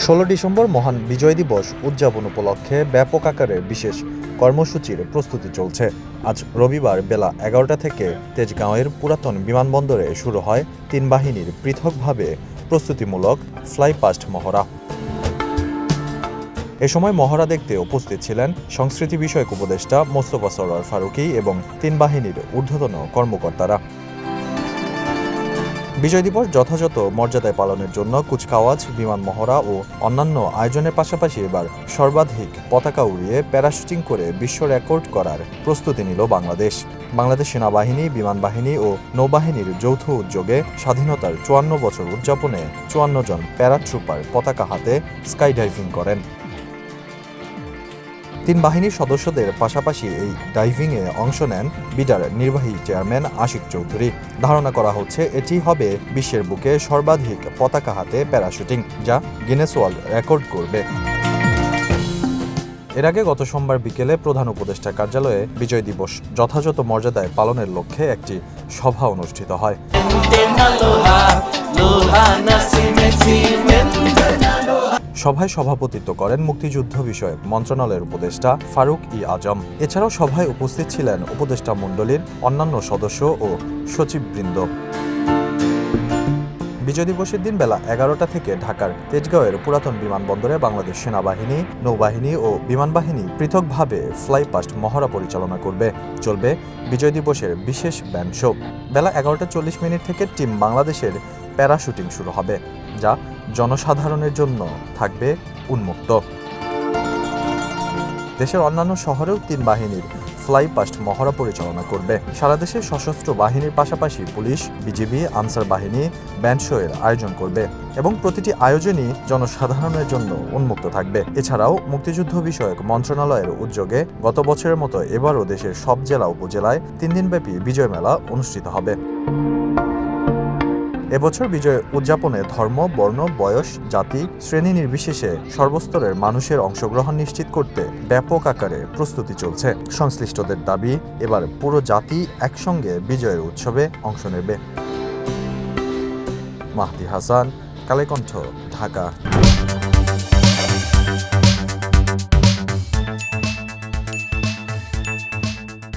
16 December মহান বিজয় দিবস উদযাপন উপলক্ষে ব্যাপক আকারে বিশেষ কর্মসূচির প্রস্তুতি চলছে। আজ রবিবার বেলা 11টা থেকে তেজগাঁওয়ের পুরাতন বিমানবন্দরে শুরু হয় তিন বাহিনীর পৃথকভাবে প্রস্তুতিমূলক ফ্লাইপাস্ট মহড়া। এ সময় মহড়া দেখতে উপস্থিত ছিলেন সংস্কৃতি বিষয়ক উপদেষ্টা মোস্তফা সরোয়ার ফারুকী এবং তিন বাহিনীর ঊর্ধ্বতন কর্মকর্তারা। বিজয় দিবস যথাযথ মর্যাদায় পালনের জন্য কুচকাওয়াজ, বিমান মহড়া ও অন্যান্য আয়োজনের পাশাপাশি এবার সর্বাধিক পতাকা উড়িয়ে প্যারাশুটিং করে বিশ্ব রেকর্ড করার প্রস্তুতি নিল বাংলাদেশ। বাংলাদেশ সেনাবাহিনী, বিমান বাহিনী ও নৌবাহিনীর যৌথ উদ্যোগে স্বাধীনতার 54 বছর উদযাপনে 54 জন প্যারাট্রুপার পতাকা হাতে স্কাই ডাইভিং করেন। তিন বাহিনীর সদস্যদের পাশাপাশি এই ডাইভিংয়ে অংশ নেন বিডার নির্বাহী চেয়ারম্যান আশিক চৌধুরী। ধারণা করা হচ্ছে এটি হবে বিশ্বের বুকে সর্বাধিক পতাকা হাতে প্যারাশুটিং, যা গিনেস ওয়ার্ল্ড রেকর্ড করবে। এর আগে গত সোমবার বিকেলে প্রধান উপদেষ্টার কার্যালয়ে বিজয় দিবস যথাযথ মর্যাদায় পালনের লক্ষ্যে একটি সভা অনুষ্ঠিত হয়। সভায় সভাপতিত্ব করেন মুক্তিযুদ্ধ বিষয়ক মন্ত্রণালয়ের উপদেষ্টা ফারুক ই আজম। এছাড়াও সভায় উপস্থিত ছিলেন উপদেষ্টা মণ্ডলীর অন্যান্য সদস্য ও সচিববৃন্দ। বিজয় দিবসের দিন বেলা 11টা থেকে ঢাকার তেজগাঁওয়ের পুরাতন বিমানবন্দরে বাংলাদেশ সেনাবাহিনী, নৌবাহিনী ও বিমান বাহিনী পৃথকভাবে ফ্লাইপাস্ট মহড়া পরিচালনা করবে। চলবে বিজয় দিবসের বিশেষ ব্যান্ড শো। বেলা 11টা 40 থেকে টিম বাংলাদেশের প্যারাশুটিং শুরু হবে, যা জনসাধারণের জন্য থাকবে উন্মুক্ত। দেশের অন্যান্য শহরেও তিন বাহিনীর ফ্লাইপাস্ট মহড়া পরিচালনা করবে। সারা দেশে সশস্ত্র বাহিনীর পাশাপাশি পুলিশ, বিজিবি, আনসার বাহিনী ব্যান্ড শো এর আয়োজন করবে এবং প্রতিটি আয়োজনই জনসাধারণের জন্য উন্মুক্ত থাকবে। এছাড়াও মুক্তিযুদ্ধ বিষয়ক মন্ত্রণালয়ের উদ্যোগে গত বছরের মতো এবারও দেশের সব জেলা উপজেলায় 3 দিনব্যাপী বিজয় মেলা অনুষ্ঠিত হবে। এবছর বিজয় উদযাপনে ধর্ম, বর্ণ, বয়স, জাতি, শ্রেণী নির্বিশেষে সর্বস্তরের মানুষের অংশগ্রহণ নিশ্চিত করতে ব্যাপক আকারে প্রস্তুতি চলছে। সংশ্লিষ্টদের দাবি, এবার পুরো জাতি একসঙ্গে বিজয়ের উৎসবে অংশ নেবে। মাহদি হাসান, কালেকণ্ঠ, ঢাকা।